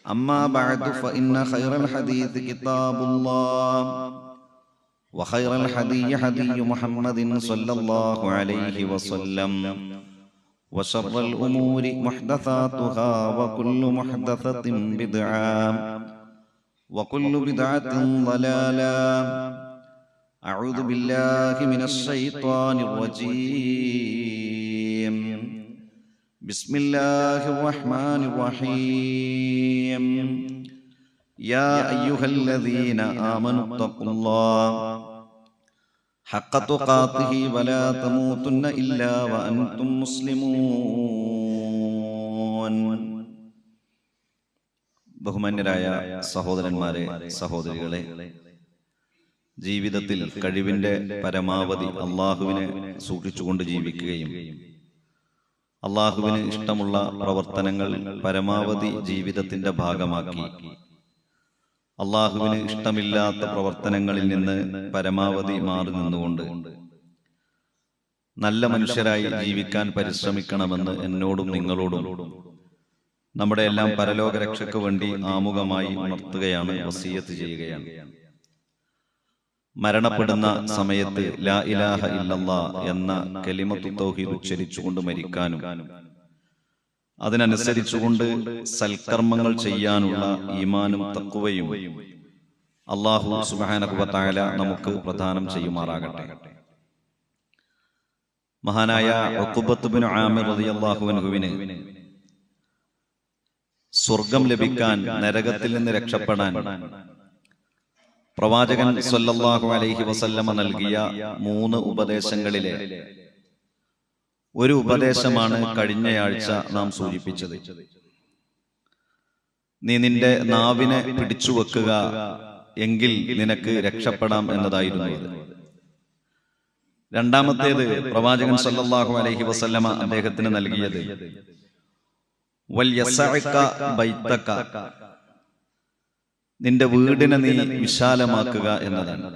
أما بعد فإن خير الحديث كتاب الله وخير الحدي حدي محمد صلى الله عليه وسلم وشر الأمور محدثاتها وكل محدثة بدعة وكل بدعة ضلالة. أعوذ بالله من الشيطان الرجيم. بسم الله الرحمن الرحيم. يا أيها الذين آمنوا اتقوا الله حق تقاته ولا تموتن إلا وأنتم مسلمون. ബഹുമാന്യരായ സഹോദരന്മാരെ, സഹോദരികളെ, ജീവിതത്തിൽ കഴിവിന്റെ പരമാവധി അള്ളാഹുവിനെ സൂക്ഷിച്ചുകൊണ്ട് ജീവിക്കുകയും അള്ളാഹുവിന് ഇഷ്ടമുള്ള പ്രവർത്തനങ്ങൾ പരമാവധി ജീവിതത്തിന്റെ ഭാഗമാക്കി അള്ളാഹുവിന് ഇഷ്ടമില്ലാത്ത പ്രവർത്തനങ്ങളിൽ നിന്ന് പരമാവധി മാറി നിന്നുകൊണ്ട് നല്ല മനുഷ്യരായി ജീവിക്കാൻ പരിശ്രമിക്കണമെന്ന് എന്നോടും നിങ്ങളോടും നമ്മുടെ എല്ലാം പരലോക രക്ഷയ്ക്ക് വേണ്ടി ആമുഖമായി ഉണർത്തുകയാണ്, വസിയത്ത് ചെയ്യുകയാണ്. മരണപ്പെടുന്ന സമയത്ത് ലാ ഇലാഹ ഇല്ലല്ലാഹ് എന്ന കലിമത്തു തൗഹീദ് ഉച്ചരിച്ചുകൊണ്ട് മരിക്കാനും അതിനനുസരിച്ചുകൊണ്ട് സൽക്കർമ്മങ്ങൾ ചെയ്യാനുള്ള ഈമാനും തഖ്വയും അല്ലാഹു സുബ്ഹാനഹു വ തആല നമുക്ക് പ്രദാനം ചെയ്യുമാറാകട്ടെ. മഹാനായ ഉഖബത്ത് ബിൻ ആമിർ റളിയല്ലാഹു അൻഹുവിന് സ്വർഗം ലഭിക്കാൻ, നരകത്തിൽ നിന്ന് രക്ഷപ്പെടാൻ പ്രവാചകൻ സ്വല്ലല്ലാഹു അലൈഹി വസല്ലമ നൽകിയ 3 ഉപദേശങ്ങളിലെ ഒരു ഉപദേശമാണ് കഴിഞ്ഞയാഴ്ച നാം സൂചിപ്പിച്ചത്. നീ നിന്റെ നാവിനെ പിടിച്ചു വെക്കുക, എങ്കിൽ നിനക്ക് രക്ഷപ്പെടാം എന്നതായിരുന്നു ഇത്. രണ്ടാമത്തേത് പ്രവാചകൻ സ്വല്ലല്ലാഹു അലൈഹി വസല്ലമ അദ്ദേഹത്തിന് നൽകിയത് വൽ യസഅക ബൈതക, നിന്റെ വീടിനെ നീ വിശാലമാക്കുക എന്നതാണ്.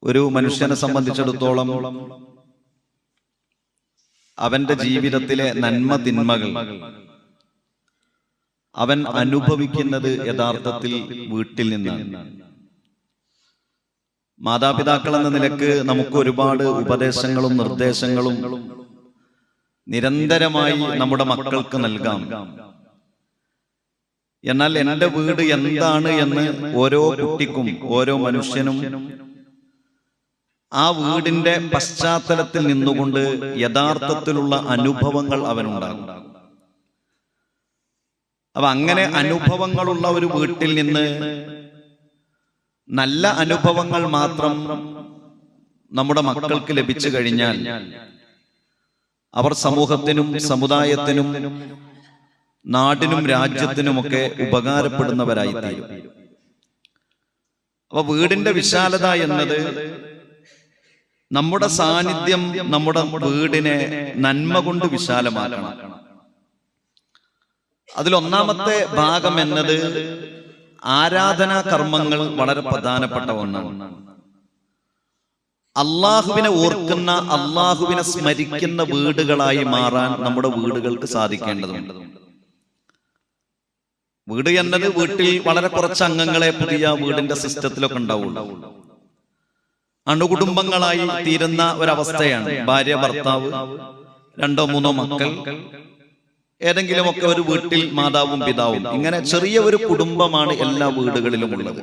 ഒരു മനുഷ്യനെ സംബന്ധിച്ചിടത്തോളം അവന്റെ ജീവിതത്തിലെ നന്മ തിന്മകൾ അവൻ അനുഭവിക്കുന്നത് യഥാർത്ഥത്തിൽ വീട്ടിൽ നിന്നാണ്. മാതാപിതാക്കൾ എന്ന നിലക്ക് നമുക്ക് ഒരുപാട് ഉപദേശങ്ങളും നിർദ്ദേശങ്ങളും നിരന്തരമായി നമ്മുടെ മക്കൾക്ക് നൽകാം. എന്നാൽ എന്റെ വീട് എന്താണ് എന്ന് ഓരോ കുട്ടിക്കും ഓരോ മനുഷ്യനും ആ വീടിന്റെ പശ്ചാത്തലത്തിൽ നിന്നുകൊണ്ട് യഥാർത്ഥത്തിലുള്ള അനുഭവങ്ങൾ അവനുണ്ടാകും. അപ്പൊ അങ്ങനെ അനുഭവങ്ങളുള്ള ഒരു വീട്ടിൽ നിന്ന് നല്ല അനുഭവങ്ങൾ മാത്രം നമ്മുടെ മക്കൾക്ക് ലഭിച്ചു കഴിഞ്ഞാൽ അവർ സമൂഹത്തിനും സമുദായത്തിനും നാടിനും രാജ്യത്തിനുമൊക്കെ ഉപകാരപ്പെടുന്നവരായി തീരും. അപ്പൊ വീടിന്റെ വിശാലത എന്നത് നമ്മുടെ സാന്നിധ്യം നമ്മുടെ വീടിനെ നന്മ കൊണ്ട് വിശാലമാക്കണം. അതിലൊന്നാമത്തെ ഭാഗം എന്നത് ആരാധനാ കർമ്മങ്ങൾ വളരെ പ്രധാനപ്പെട്ട ഒന്നാണ്. അള്ളാഹുവിനെ ഓർക്കുന്ന, അള്ളാഹുവിനെ സ്മരിക്കുന്ന വീടുകളായി മാറാൻ നമ്മുടെ വീടുകൾക്ക് സാധിക്കേണ്ടതുണ്ട്. വീട് എന്നത് വീട്ടിൽ വളരെ കുറച്ച് അംഗങ്ങളെ പുതിയ വീടിന്റെ സിസ്റ്റത്തിലൊക്കെ ഉണ്ടാവുള്ളൂ. അണുകുടുംബങ്ങളായി തീരുന്ന ഒരവസ്ഥയാണ്. ഭാര്യ, ഭർത്താവ്, 2-3 മക്കൾ, ഏതെങ്കിലുമൊക്കെ ഒരു വീട്ടിൽ മാതാവും പിതാവും, ഇങ്ങനെ ചെറിയ ഒരു കുടുംബമാണ് എല്ലാ വീടുകളിലും ഉള്ളത്.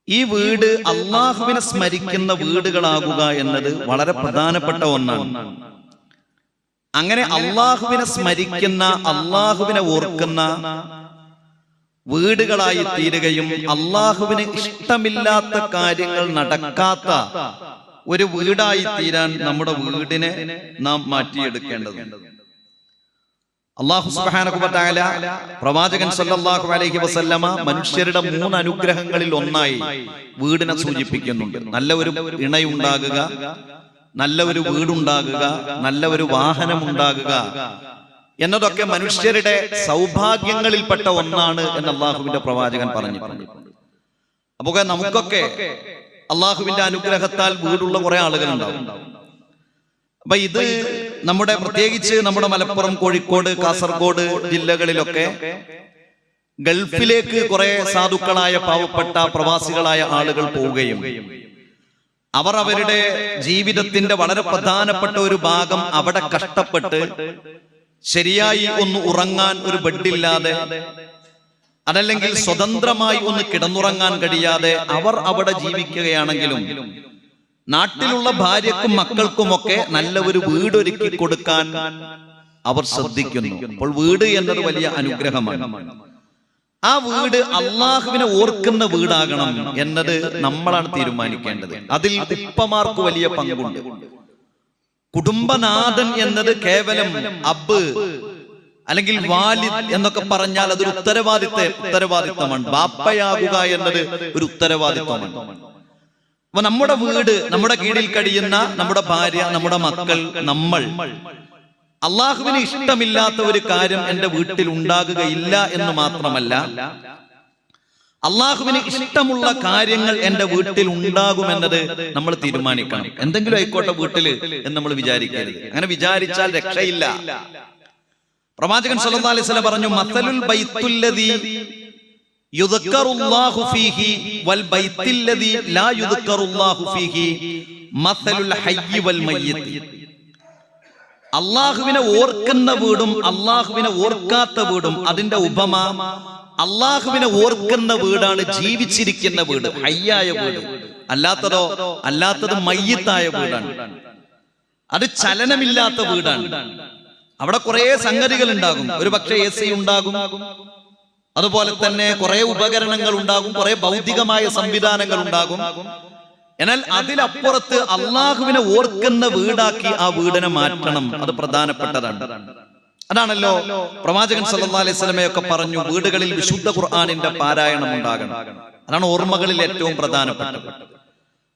ഈ വീട് അള്ളാഹുവിനെ സ്മരിക്കുന്ന വീടുകളാകുക എന്നത് വളരെ പ്രധാനപ്പെട്ട ഒന്നാണ്. അങ്ങനെ അള്ളാഹുവിനെ സ്മരിക്കുന്ന, അള്ളാഹുവിനെ ഓർക്കുന്ന വീടുകളായി തീരുകയും അള്ളാഹുവിന് ഇഷ്ടമില്ലാത്ത കാര്യങ്ങൾ നടക്കാത്ത ഒരു വീടായി തീരാൻ നമ്മുടെ വീടിനെ നാം മാറ്റിയെടുക്കേണ്ടതുണ്ട്. അല്ലാഹു സുബ്ഹാനഹു വ തആല പ്രവാചകൻ സല്ലല്ലാഹു അലൈഹി വസല്ലമ മനുഷ്യരുടെ 3 അനുഗ്രഹങ്ങളിൽ ഒന്നായി വീടിനെ സൂചിപ്പിക്കുന്നുണ്ട്. നല്ല ഒരു ഇണയുണ്ടാകുക, നല്ല ഒരു വീടുണ്ടാകുക, നല്ല ഒരു വാഹനം ഉണ്ടാകുക എന്നതൊക്കെ മനുഷ്യരുടെ സൗഭാഗ്യങ്ങളിൽപ്പെട്ട ഒന്നാണ് എന്ന് അള്ളാഹുവിന്റെ പ്രവാചകൻ പറഞ്ഞിട്ടുണ്ട്. അപ്പൊ നമുക്കൊക്കെ അള്ളാഹുവിന്റെ അനുഗ്രഹത്താൽ വീടുള്ള കുറെ ആളുകൾ ഉണ്ടാവും. അപ്പൊ ഇത് നമ്മുടെ പ്രത്യേകിച്ച് നമ്മുടെ മലപ്പുറം, കോഴിക്കോട്, കാസർഗോഡ് ജില്ലകളിലൊക്കെ ഗൾഫിലേക്ക് കുറെ സാധുക്കളായ പാവപ്പെട്ട പ്രവാസികളായ ആളുകൾ പോവുകയും അവർ അവരുടെ ജീവിതത്തിന്റെ വളരെ പ്രധാനപ്പെട്ട ഒരു ഭാഗം അവിടെ കഷ്ടപ്പെട്ട് ശരിയായി ഒന്ന് ഉറങ്ങാൻ ഒരു ബെഡില്ലാതെ, അതല്ലെങ്കിൽ സ്വതന്ത്രമായി ഒന്ന് കിടന്നുറങ്ങാൻ കഴിയാതെ അവർ അവിടെ ജീവിക്കുകയാണെങ്കിലും നാട്ടിലുള്ള ഭാര്യക്കും മക്കൾക്കുമൊക്കെ നല്ല ഒരു വീട് ഒരുക്കി കൊടുക്കാൻ അവർ ശ്രദ്ധിക്കുന്നു. അപ്പോൾ വീട് എന്നത് വലിയ അനുഗ്രഹമാണ്. ആ വീട് അള്ളാഹുവിനെ ഓർക്കുന്ന വീടാകണം എന്നത് നമ്മളാണ് തീരുമാനിക്കേണ്ടത്. അതിൽ ഉപ്പമാർക്ക് വലിയ പങ്കുണ്ട്. കുടുംബനാഥൻ എന്നത് കേവലം അബ്ബ് അല്ലെങ്കിൽ വാലിദ് എന്നൊക്കെ പറഞ്ഞാൽ അതൊരു ഉത്തരവാദിത്തമാണ്. ബാപ്പയാകുക എന്നത് ഒരു ഉത്തരവാദിത്തമാണ്. അപ്പൊ നമ്മുടെ വീട്, നമ്മുടെ കീഴിൽ കഴിയുന്ന നമ്മുടെ ഭാര്യ, നമ്മുടെ മക്കൾ, നമ്മൾ അള്ളാഹുവിന് ഇഷ്ടമില്ലാത്ത ഒരു കാര്യം എന്റെ വീട്ടിൽ ഉണ്ടാകുകയില്ല എന്ന് മാത്രമല്ല, അള്ളാഹുവിന് ഇഷ്ടമുള്ള കാര്യങ്ങൾ എന്റെ വീട്ടിൽ ഉണ്ടാകുമെന്നത് നമ്മൾ തീരുമാനിക്കണം. എന്തെങ്കിലും ആയിക്കോട്ടെ വീട്ടില് എന്ന് നമ്മൾ വിചാരിക്കരുത്. അങ്ങനെ വിചാരിച്ചാൽ രക്ഷയില്ല. പ്രവാചകൻ സല്ലല്ലാഹു അലൈഹി വസല്ലം പറഞ്ഞു, മസലുൽ ബൈത്തുല്ലദീ യുദ്കറുല്ലാഹു ഫീഹി വൽ ബൈത്തുല്ലദീ ലാ യുദ്കറുല്ലാഹു ഫീഹി മസലുൽ ഹയ്യി വൽ മയ്യിത്ത്. അള്ളാഹുവിനെ ഓർക്കുന്ന വീടും അള്ളാഹുവിനെ ഓർക്കാത്ത വീടും അതിന്റെ ഉപമ, അള്ളാഹുവിനെ ഓർക്കുന്ന വീടാണ് ജീവിച്ചിരിക്കുന്ന വീട്, ഹയ്യായ വീട്. അല്ലാത്തത് മയ്യിത്തായ വീടാണ്. അത് ചലനമില്ലാത്ത വീടാണ്. അവിടെ കുറെ സംഗതികൾ ഉണ്ടാകും. ഒരു പക്ഷേ AC ഉണ്ടാകും, അതുപോലെ തന്നെ കുറെ ഉപകരണങ്ങൾ ഉണ്ടാകും, കുറെ ഭൗതികമായ സംവിധാനങ്ങൾ ഉണ്ടാകും. എന്നാൽ അതിലപ്പുറത്ത് അള്ളാഹുവിനെ ഓർക്കുന്ന വീടാക്കി ആ വീടിനെ മാറ്റണം. അത് പ്രധാനപ്പെട്ടതാണ്. അതാണല്ലോ പ്രവാചകൻ സല്ലല്ലാഹു അലൈഹി വസല്ലമയൊക്കെ പറഞ്ഞു, വീടുകളിൽ വിശുദ്ധ ഖുർആനിന്റെ പാരായണം ഉണ്ടാകണം. അതാണ് ഓർമ്മകളിൽ ഏറ്റവും പ്രധാനപ്പെട്ടത്.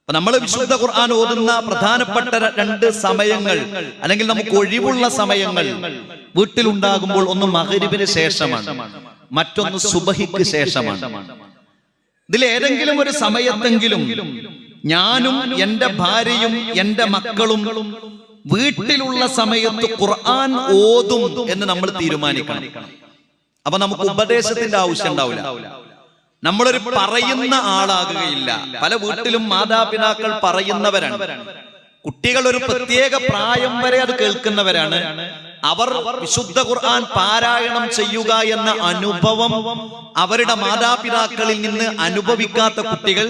അപ്പൊ നമ്മൾ വിശുദ്ധ ഖുർആൻ ഓതുന്ന പ്രധാനപ്പെട്ട 2 സമയങ്ങൾ, അല്ലെങ്കിൽ നമുക്ക് ഒഴിവുള്ള സമയങ്ങൾ വീട്ടിലുണ്ടാകുമ്പോൾ ഒന്ന് മഗ്‌രിബിന് ശേഷമാണ്, മറ്റൊന്ന് സുബഹിക്ക് ശേഷമാണ്. ഇതിലേതെങ്കിലും ഒരു സമയത്തെങ്കിലും ഞാനും എന്റെ ഭാര്യയും എന്റെ മക്കളും വീട്ടിലുള്ള സമയത്ത് ഖുർആൻ ഓതും എന്ന് നമ്മൾ തീരുമാനിക്കണം. അപ്പൊ നമുക്ക് ഉപദേശത്തിന്റെ ആവശ്യം ഉണ്ടാവില്ല. നമ്മളൊരു പറയുന്ന ആളാകുകയില്ല. പല വീട്ടിലും മാതാപിതാക്കൾ പറയുന്നവരാണ്. കുട്ടികൾ ഒരു പ്രത്യേക പ്രായം വരെ അത് കേൾക്കുന്നവരാണ്. അവർ വിശുദ്ധ ഖുർആൻ പാരായണം ചെയ്യുക എന്ന അനുഭവം അവരുടെ മാതാപിതാക്കളിൽ നിന്ന് അനുഭവിക്കാത്ത കുട്ടികൾ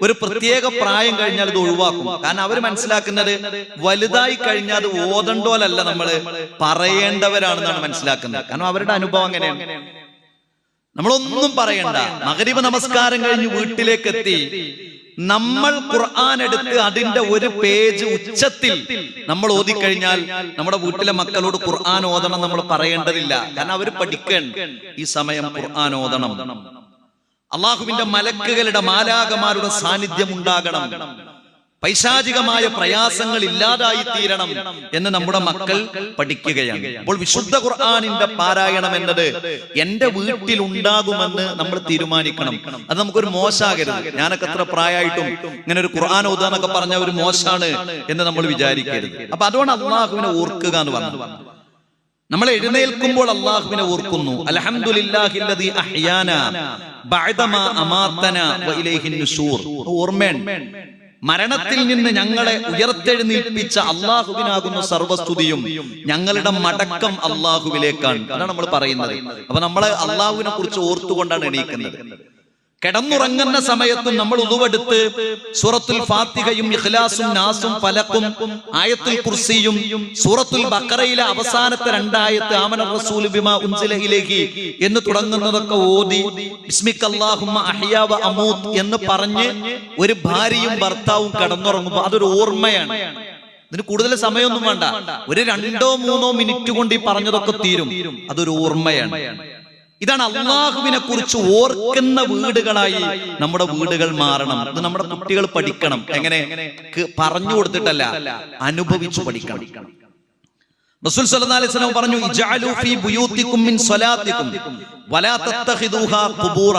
ഒരു പ്രത്യേക പ്രായം കഴിഞ്ഞാൽ ഇത് ഒഴിവാക്കും. കാരണം അവർ മനസ്സിലാക്കുന്നത് വലുതായി കഴിഞ്ഞാൽ അത് ഓതണ്ടോലല്ല, നമ്മൾ പറയേണ്ടവരാണെന്നാണ് മനസ്സിലാക്കുന്നത്. കാരണം അവരുടെ അനുഭവം അങ്ങനെയാണ്. നമ്മളൊന്നും പറയണ്ട. മഗ്‌രിബ് നമസ്കാരം കഴിഞ്ഞ് വീട്ടിലേക്ക് എത്തി നമ്മൾ ഖുർആൻ എടുത്ത് അതിന്റെ ഒരു പേജ് ഉച്ചത്തിൽ നമ്മൾ ഓതിക്കഴിഞ്ഞാൽ നമ്മുടെ വീട്ടിലെ മക്കളോട് ഖുർആൻ ഓതണം നമ്മൾ പറയേണ്ടതില്ല. കാരണം അവർ പഠിക്കണം ഈ സമയം ഖുർആൻ ഓതണം. അള്ളാഹുവിന്റെ മലക്കുകളുടെ മാലാകമാരുടെ സാന്നിധ്യം ഉണ്ടാകണം. പൈശാചികമായ പ്രയാസങ്ങൾ ഇല്ലാതായി തീരണം എന്ന് നമ്മുടെ മക്കൾ പഠിക്കുകയാണ്. അപ്പോൾ വിശുദ്ധ ഖുർആനിന്റെ പാരായണം എന്നത് എന്റെ വീട്ടിൽ ഉണ്ടാകുമെന്ന് നമ്മൾ തീരുമാനിക്കണം. അത് നമുക്കൊരു മോശമാകരുത്. ഞാനൊക്കെ എത്ര പ്രായമായിട്ടും ഇങ്ങനെ ഒരു ഖുർആൻ ഓതാന്നൊക്കെ പറഞ്ഞ ഒരു മോശമാണ് എന്ന് നമ്മൾ വിചാരിക്കരുത്. അപ്പൊ അതുകൊണ്ട് അള്ളാഹുവിനെ ഓർക്കുക എന്ന് പറഞ്ഞു. നമ്മൾ എഴുന്നേൽക്കുമ്പോൾ അള്ളാഹുവിനെ ഓർക്കുന്നു. അൽഹംദുലില്ലാഹില്ലദീ അഹ്യാനാ ബഅദമാ അമാതനാ വഇലൈഹിൻ നുശൂർ. ഓർമ്മയാണ്, മരണത്തിൽ നിന്ന് ഞങ്ങളെ ഉയർത്തെഴുന്നേൽപ്പിച്ച അള്ളാഹുവിനാകുന്ന സർവസ്തുതിയും ഞങ്ങളുടെ മടക്കം അള്ളാഹുവിലേക്കാണ്. അതാണ് നമ്മൾ പറയുന്നത്. അപ്പൊ നമ്മള് അള്ളാഹുവിനെ കുറിച്ച് ഓർത്തുകൊണ്ടാണ് എണീക്കുന്നത്. കിടന്നുറങ്ങുന്ന സമയത്തും നമ്മൾ ഉളുവെടുത്ത് സൂറത്തുൽ ഫാത്തിഹയും ഇഖ്ലാസും നാസും ഫലഖും ആയത്തുൽ കുർസിയും സൂറത്തുൽ ബഖറയിലെ അവസാനത്തെ 2 ആയത്ത് ആമന റസൂലു ബിമാ ഉൻസില ഇലൈഹി എന്ന് തുടങ്ങുന്നതൊക്കെ ഓതി ബിസ്മിക്കല്ലാഹുമ്മ അഹ്യാ വ അമൂത്ത് എന്ന് പറഞ്ഞ് ഒരു ഭാര്യയും ഭർത്താവും കിടന്നുറങ്ങുമ്പോൾ അതൊരു ഓർമ്മയാണ്. ഇതിന് കൂടുതൽ സമയമൊന്നും വേണ്ട. ഒരു 2-3 മിനിറ്റ് കൊണ്ട് ഈ പറഞ്ഞതൊക്കെ തീരും. അതൊരു ഓർമ്മയാണ്. ഇതാണ് അള്ളാഹുവിനെ കുറിച്ച് ഓർക്കുന്ന വീടുകളായി നമ്മുടെ വീടുകൾ മാറണം. ഇത് നമ്മുടെ കുട്ടികൾ പഠിക്കണം. എങ്ങനെ? പറഞ്ഞു കൊടുത്തിട്ടല്ല, അനുഭവിച്ചു പഠിക്കണം. റസൂൽ സല്ലല്ലാഹു അലൈഹി വസല്ലം പറഞ്ഞു, ഇജഅലു ഫീ ബുയൂതികും മിൻ സ്വലാത്തികും വലാ തത്തഖിദൂഹാ ഖുബൂറ.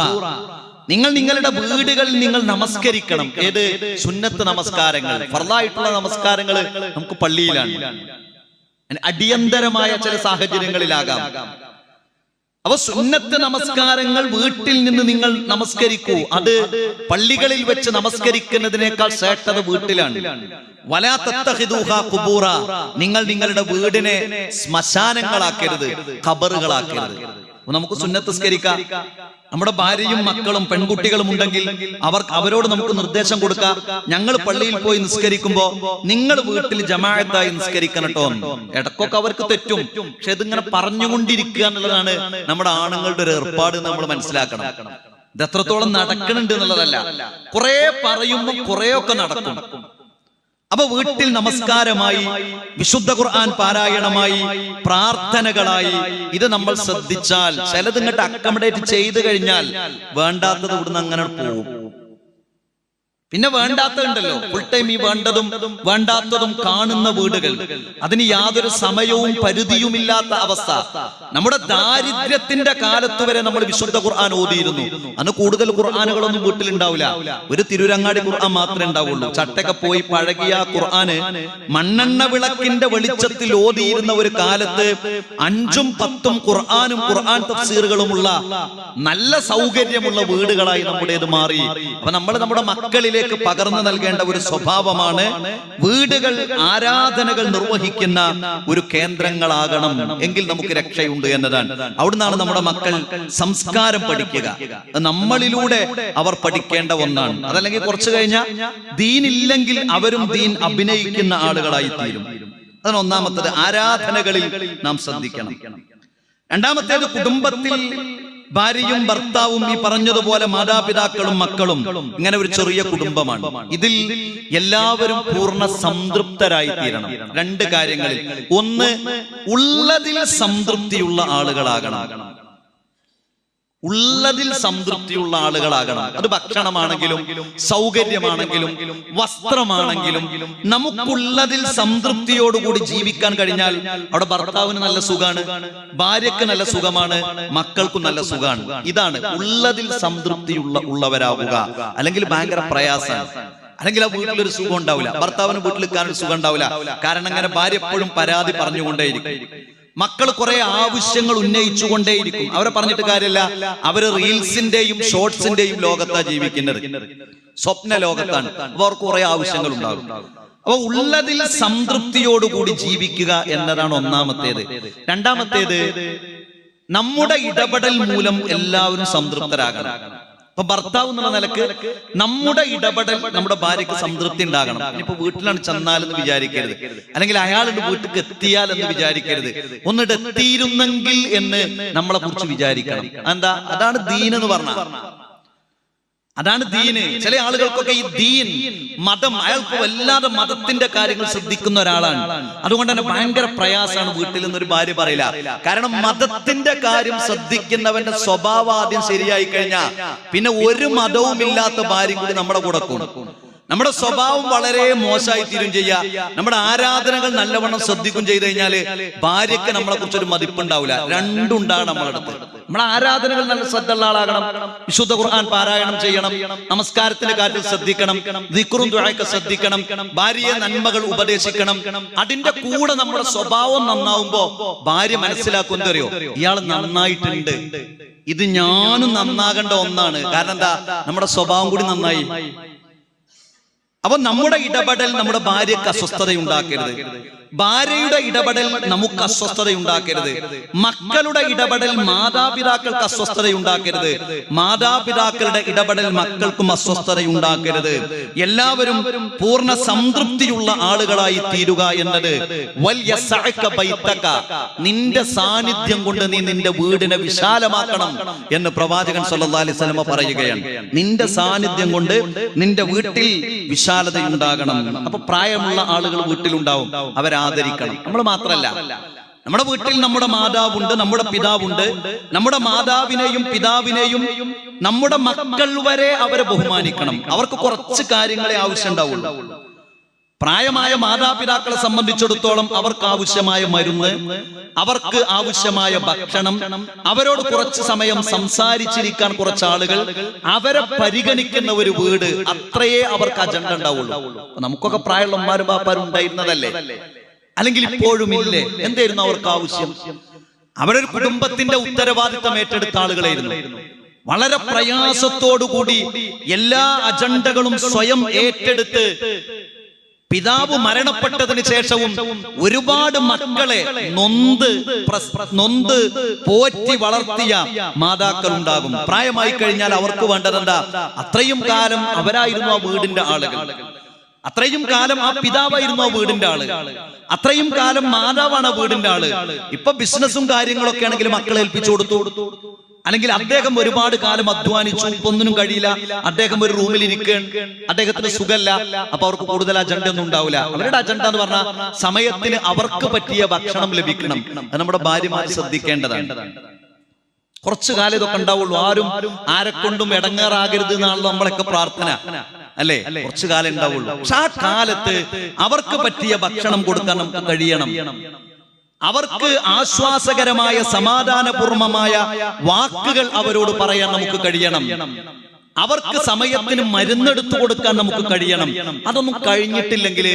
നിങ്ങൾ നിങ്ങളുടെ വീടുകളിൽ നിങ്ങൾ നമസ്കരിക്കണം. ഏത്? സുന്നത്ത് നമസ്കാരങ്ങൾ, ഫർളായിട്ടുള്ള നമസ്കാരങ്ങൾ നമുക്ക് പള്ളിയിലാണ്. അടിയന്തരമായ ചില സാഹചര്യങ്ങളിലാകാം. അപ്പൊ സുന്നത്ത് നമസ്കാരങ്ങൾ വീട്ടിൽ നിന്ന് നിങ്ങൾ നമസ്കരിക്കൂ. അത് പള്ളികളിൽ വെച്ച് നമസ്കരിക്കുന്നതിനേക്കാൾ ശ്രേഷ്ഠത വീട്ടിലാണ്. വലാ തത്തഖിദൂഹാ ഖുബൂറ, നിങ്ങൾ നിങ്ങളുടെ വീടിനെ ശ്മശാനങ്ങളാക്കരുത്, ഖബറുകളാക്കരുത്. നമുക്ക് സുന്നത്ത് നിസ്കരിക്കാം. നമ്മുടെ ഭാര്യയും മക്കളും പെൺകുട്ടികളും ഉണ്ടെങ്കിൽ അവരോട് നമുക്ക് നിർദ്ദേശം കൊടുക്കാം. ഞങ്ങൾ പള്ളിയിൽ പോയി നിസ്കരിക്കുമ്പോ നിങ്ങൾ വീട്ടിൽ ജമാഅത്തായി നിസ്കരിക്കണം കേട്ടോ. ഇടക്കൊക്കെ അവർക്ക് തെറ്റും, പക്ഷെ ഇതിങ്ങനെ പറഞ്ഞുകൊണ്ടിരിക്കുക എന്നുള്ളതാണ് നമ്മുടെ ആണുങ്ങളുടെ ഒരു ഏർപ്പാട്. നമ്മൾ മനസ്സിലാക്കണം, ഇത് എത്രത്തോളം നടക്കണുണ്ട് എന്നുള്ളതല്ല. കുറെ പറയുമ്പോ കുറെയൊക്കെ നടക്കും. അപ്പൊ വീട്ടിൽ നമസ്കാരമായി, വിശുദ്ധ ഖുർആൻ പാരായണമായി, പ്രാർത്ഥനകളായി ഇത് നമ്മൾ ശ്രദ്ധിച്ചാൽ ചിലത് ഇങ്ങോട്ട് അക്കമഡേറ്റ് ചെയ്തു കഴിഞ്ഞാൽ വേണ്ടാത്തത് ഇവിടുന്ന് അങ്ങനെ പോകും. പിന്നെ വേണ്ടാത്തതുണ്ടല്ലോ, ഫുൾ ടൈം ഈ വേണ്ടതും വേണ്ടാത്തതും കാണുന്ന വീടുകൾ, അതിന് യാതൊരു സമയവും പരിധിയുമില്ലാത്ത അവസ്ഥ. നമ്മുടെ ദാരിദ്ര്യത്തിന്റെ കാലത്ത് വരെ നമ്മൾ വിശുദ്ധ ഖുർആൻ ഓതിയിരുന്നു. അന്ന് കൂടുതൽ ഖുർആനുകളൊന്നും വീട്ടിലുണ്ടാവില്ല, ഒരു തിരുരങ്ങാടി ഖുർആൻ മാത്രമേ ഉണ്ടാവുള്ളൂ. ചട്ടൊക്കെ പോയി പഴകിയ ഖുർആന് മണ്ണെണ്ണ വിളക്കിന്റെ വെളിച്ചത്തിൽ ഓതിയിരുന്ന ഒരു കാലത്ത് 5ഉം 10ഉം ഖുർആനും ഖുർആൻ തഫ്സീറുകളുമുള്ള നല്ല സൗകര്യമുള്ള വീടുകളായി നമ്മുടേത് മാറി. അപ്പൊ നമ്മൾ നമ്മുടെ മക്കളിലെ പകർന്നു നൽകേണ്ട ഒരു സ്വഭാവമാണ് വീടുകൾ ആരാധനകൾ നിർവഹിക്കുന്ന ഒരു കേന്ദ്രങ്ങളാകണം. എങ്കിൽ നമുക്ക് രക്ഷയുണ്ട് എന്നതാണ്. അവിടുന്നാണ് നമ്മുടെ മക്കൾ സംസ്കാരം പഠിക്കുക. നമ്മളിലൂടെ അവർ പഠിക്കേണ്ട ഒന്നാണ്. അതല്ലെങ്കിൽ കുറച്ചു കഴിഞ്ഞാൽ ദീനില്ലെങ്കിൽ അവരും ദീൻ അഭിനയിക്കുന്ന ആളുകളായി തീരും. അതാണ് ഒന്നാമത്തത്. ആരാധനകളിൽ നാം ശ്രദ്ധിക്കണം. രണ്ടാമത്തേത്, കുടുംബത്തിൽ ഭാര്യയും ഭർത്താവും ഈ പറഞ്ഞതുപോലെ മാതാപിതാക്കളും മക്കളും ഇങ്ങനെ ഒരു ചെറിയ കുടുംബമാണ്. ഇതിൽ എല്ലാവരും പൂർണ്ണ സംതൃപ്തരായി തീരണം. 2 കാര്യങ്ങളിൽ. ഒന്ന്, ഉള്ളതിൽ സംതൃപ്തിയുള്ള ആളുകളാകണം. ഉള്ളതിൽ സംതൃപ്തിയുള്ള ആളുകളാകണം. അത് ഭക്ഷണമാണെങ്കിലും സൗകര്യമാണെങ്കിലും വസ്ത്രമാണെങ്കിലും നമുക്കുള്ളതിൽ സംതൃപ്തിയോടുകൂടി ജീവിക്കാൻ കഴിഞ്ഞാൽ അവിടെ ഭർത്താവിന് നല്ല സുഖമാണ്, ഭാര്യക്ക് നല്ല സുഖമാണ്, മക്കൾക്കും നല്ല സുഖമാണ്. ഇതാണ് ഉള്ളതിൽ സംതൃപ്തിയുള്ളവരാവുക. അല്ലെങ്കിൽ ഭയങ്കര പ്രയാസമാണ്. അല്ലെങ്കിൽ ആ വീട്ടിലൊരു സുഖം ഉണ്ടാവില്ല, ഭർത്താവിന് വീട്ടിൽ നിൽക്കാനൊരു സുഖം ഉണ്ടാവില്ല. കാരണം അങ്ങനെ ഭാര്യ എപ്പോഴും പരാതി പറഞ്ഞുകൊണ്ടേയിരിക്കും. മക്കൾ കുറെ ആവശ്യങ്ങൾ ഉന്നയിച്ചുകൊണ്ടേയിരിക്കും. അവരെ പറഞ്ഞിട്ട് കാര്യമില്ല, അവര് റീൽസിന്റെയും ഷോർട്സിന്റെയും ലോകത്താണ് ജീവിക്കുന്നത്, സ്വപ്ന ലോകത്താണ്. അവർക്ക് കുറെ ആവശ്യങ്ങൾ ഉണ്ടാകും. അപ്പൊ ഉള്ളതിൽ സംതൃപ്തിയോടുകൂടി ജീവിക്കുക എന്നതാണ് ഒന്നാമത്തേത്. രണ്ടാമത്തേത്, നമ്മുടെ ഇടപെടൽ മൂലം എല്ലാവരും സംതൃപ്തരാകണം. അപ്പൊ ഭർത്താവ് എന്നുള്ള നിലക്ക് നമ്മുടെ ഇടപെടൽ നമ്മുടെ ഭാര്യക്ക് സംതൃപ്തി ഉണ്ടാകണം. ഇനിയിപ്പോ വീട്ടിലാണ് ചെന്നാലെന്ന് വിചാരിക്കരുത്, അല്ലെങ്കിൽ അയാളുടെ വീട്ടിലേക്ക് എത്തിയാലെന്ന് വിചാരിക്കരുത്. ഒന്നിട്ട് എത്തിയിരുന്നെങ്കിൽ എന്ന് നമ്മളെ കുറിച്ച് വിചാരിക്കണം. എന്താ? അതാണ് ദീൻ എന്ന് പറഞ്ഞ, അതാണ് ദീന്. ചില ആളുകൾക്കൊക്കെ ഈ ദീൻ, മതം, അയാൾക്ക് വല്ലാതെ മതത്തിന്റെ കാര്യങ്ങൾ ശ്രദ്ധിക്കുന്ന ഒരാളാണ്. അതുകൊണ്ട് തന്നെ ഭയങ്കര പ്രയാസമാണ് വീട്ടിൽ നിന്നൊരു ഭാര്യ പറയില്ല. കാരണം മതത്തിന്റെ കാര്യം ശ്രദ്ധിക്കുന്നവന്റെ സ്വഭാവം ആദ്യം ശരിയായി കഴിഞ്ഞാൽ പിന്നെ ഒരു മതവും ഇല്ലാത്ത ഭാര്യ കൂടി നമ്മുടെ കൂടെ കൂടും. നമ്മുടെ സ്വഭാവം വളരെ മോശമായി തീരും ചെയ്യുക. നമ്മുടെ ആരാധനകൾ നല്ലവണ്ണം ശ്രദ്ധിക്കും ചെയ്ത് കഴിഞ്ഞാല് ഭാര്യക്ക് നമ്മളെ കുറിച്ചൊരു മതിപ്പുണ്ടാവില്ല. രണ്ടുണ്ടാകണം നമ്മുടെ അടുത്ത്. നമ്മുടെ ആരാധനകൾ നല്ല ശ്രദ്ധയുള്ള ആളാകണം, വിശുദ്ധ ഖുർആൻ പാരായണം ചെയ്യണം, നമസ്കാരത്തിന്റെ കാര്യത്തിൽ ശ്രദ്ധിക്കണം, ദിക്റും ദുആയൊക്കെ ശ്രദ്ധിക്കണം, ഭാര്യയെ നന്മകൾ ഉപദേശിക്കണം. അതിന്റെ കൂടെ നമ്മുടെ സ്വഭാവം നന്നാവുമ്പോ ഭാര്യ മനസ്സിലാക്കും, എന്തറിയോ, ഇയാൾ നന്നായിട്ടുണ്ട്, ഇത് ഞാനും നന്നാകേണ്ട ഒന്നാണ്. കാരണം എന്താ? നമ്മുടെ സ്വഭാവം കൂടി നന്നായി. അപ്പൊ നമ്മുടെ ഇടപെടൽ നമ്മുടെ ഭാര്യക്ക് അസ്വസ്ഥത ഉണ്ടാക്കരുത്, ഭാര്യയുടെ ഇടപെടൽ നമുക്ക് അസ്വസ്ഥത ഉണ്ടാക്കരുത്, മക്കളുടെ ഇടപെടൽ മാതാപിതാക്കൾക്ക് അസ്വസ്ഥത ഉണ്ടാക്കരുത്, മാതാപിതാക്കളുടെ ഇടപെടൽ മക്കൾക്കും അസ്വസ്ഥത ഉണ്ടാക്കരുത്. എല്ലാവരും പൂർണ്ണ സംതൃപ്തിയുള്ള ആളുകളായി തീരുക എന്നത് നിന്റെ സാന്നിധ്യം കൊണ്ട് നീ നിന്റെ വീടിനെ വിശാലമാക്കണം എന്ന് പ്രവാചകൻ സല്ലല്ലാഹു അലൈഹി വസല്ലം പറയുകയാണ്. നിന്റെ സാന്നിധ്യം കൊണ്ട് നിന്റെ വീട്ടിൽ വിശാലതയുണ്ടാകണം. അപ്പൊ പ്രായമുള്ള ആളുകൾ വീട്ടിലുണ്ടാവും, ആദരിക്കണം. നമ്മൾ മാത്രല്ല, നമ്മുടെ വീട്ടിൽ നമ്മുടെ മാതാവുണ്ട്, നമ്മുടെ പിതാവുണ്ട്. നമ്മുടെ മാതാവിനെയും പിതാവിനെയും നമ്മുടെ മക്കൾ വരെ അവരെ ബഹുമാനിക്കണം. അവർക്ക് കുറച്ച് കാര്യങ്ങളെ ആവശ്യം ഉണ്ടാവുള്ളൂ. പ്രായമായ മാതാപിതാക്കളെ സംബന്ധിച്ചിടത്തോളം അവർക്ക് ആവശ്യമായ മരുന്ന്, അവർക്ക് ആവശ്യമായ ഭക്ഷണം, അവരോട് കുറച്ച് സമയം സംസാരിച്ചിരിക്കാൻ കുറച്ച് ആളുകൾ, അവരെ പരിഗണിക്കുന്ന ഒരു വീട്, അത്രയേ അവർക്ക് അജണ്ട ഉണ്ടാവുള്ളൂ. നമുക്കൊക്കെ പ്രായമുള്ള ഉമ്മാരും ബാപ്പാരും ഉണ്ടായിരുന്നതല്ലേ. അല്ലെങ്കിൽ ഇപ്പോഴും ഇല്ലേ? എന്തായിരുന്നു അവർക്ക് ആവശ്യം? അവരൊരു കുടുംബത്തിന്റെ ഉത്തരവാദിത്തം ഏറ്റെടുത്ത ആളുകളായിരുന്നു. വളരെ പ്രയാസത്തോടുകൂടി എല്ലാ അജണ്ടകളും സ്വയം ഏറ്റെടുത്ത് പിതാവ് മരണപ്പെട്ടതിന് ശേഷവും ഒരുപാട് മക്കളെ നൊന്ത് പോറ്റി വളർത്തിയ മാതാക്കൾ ഉണ്ടാകും. പ്രായമായി കഴിഞ്ഞാൽ അവർക്ക് വേണ്ടതെന്താ? അത്രയും കാലം അവരായിരുന്നു ആ വീടിന്റെ ആളുകൾ, അത്രയും കാലം ആ പിതാവായിരുന്നു ആ വീടിന്റെ ആള്, അത്രയും കാലം മാതാവാണ് ആ വീടിന്റെ ആള്. ഇപ്പൊ ബിസിനസ്സും കാര്യങ്ങളൊക്കെ ആണെങ്കിൽ മക്കളെ ഏൽപ്പിച്ചു കൊടുത്തു, അല്ലെങ്കിൽ അദ്ദേഹം ഒരുപാട് കാലം അധ്വാനിച്ചു, ഇപ്പൊ ഒന്നിനും കഴിയില്ല, അദ്ദേഹം ഒരു റൂമിൽ ഇരിക്കുകയാണ്, അദ്ദേഹത്തിന് സുഖമല്ല, അപ്പൊ അവർക്ക് കൂടുതൽ അജണ്ട ഒന്നും ഉണ്ടാവില്ല. അവരുടെ അജണ്ട എന്ന് പറഞ്ഞാൽ സമയത്തിന് അവർക്ക് പറ്റിയ ഭക്ഷണം ലഭിക്കണം. അത് നമ്മുടെ ഭാര്യമാർ ശ്രദ്ധിക്കേണ്ടതാണ്. കുറച്ചു കാലം ഇതൊക്കെ ഉണ്ടാവുള്ളൂ. ആരും ആരെക്കൊണ്ടും ഇടങ്ങേറാകരുത് എന്നാണല്ലോ നമ്മളൊക്കെ പ്രാർത്ഥന, അല്ലേ? കുറച്ചു കാലം ഉണ്ടാവുള്ളൂ. പക്ഷെ ആ കാലത്ത് അവർക്ക് പറ്റിയ ഭക്ഷണം കൊടുക്കാൻ നമുക്ക് കഴിയണം. അവർക്ക് ആശ്വാസകരമായ സമാധാനപൂർവമായ വാക്കുകൾ അവരോട് പറയാൻ നമുക്ക് കഴിയണം. അവർക്ക് സമയത്തിന് മരുന്നെടുത്തു കൊടുക്കാൻ നമുക്ക് കഴിയണം. അതൊന്നും കഴിഞ്ഞിട്ടില്ലെങ്കിൽ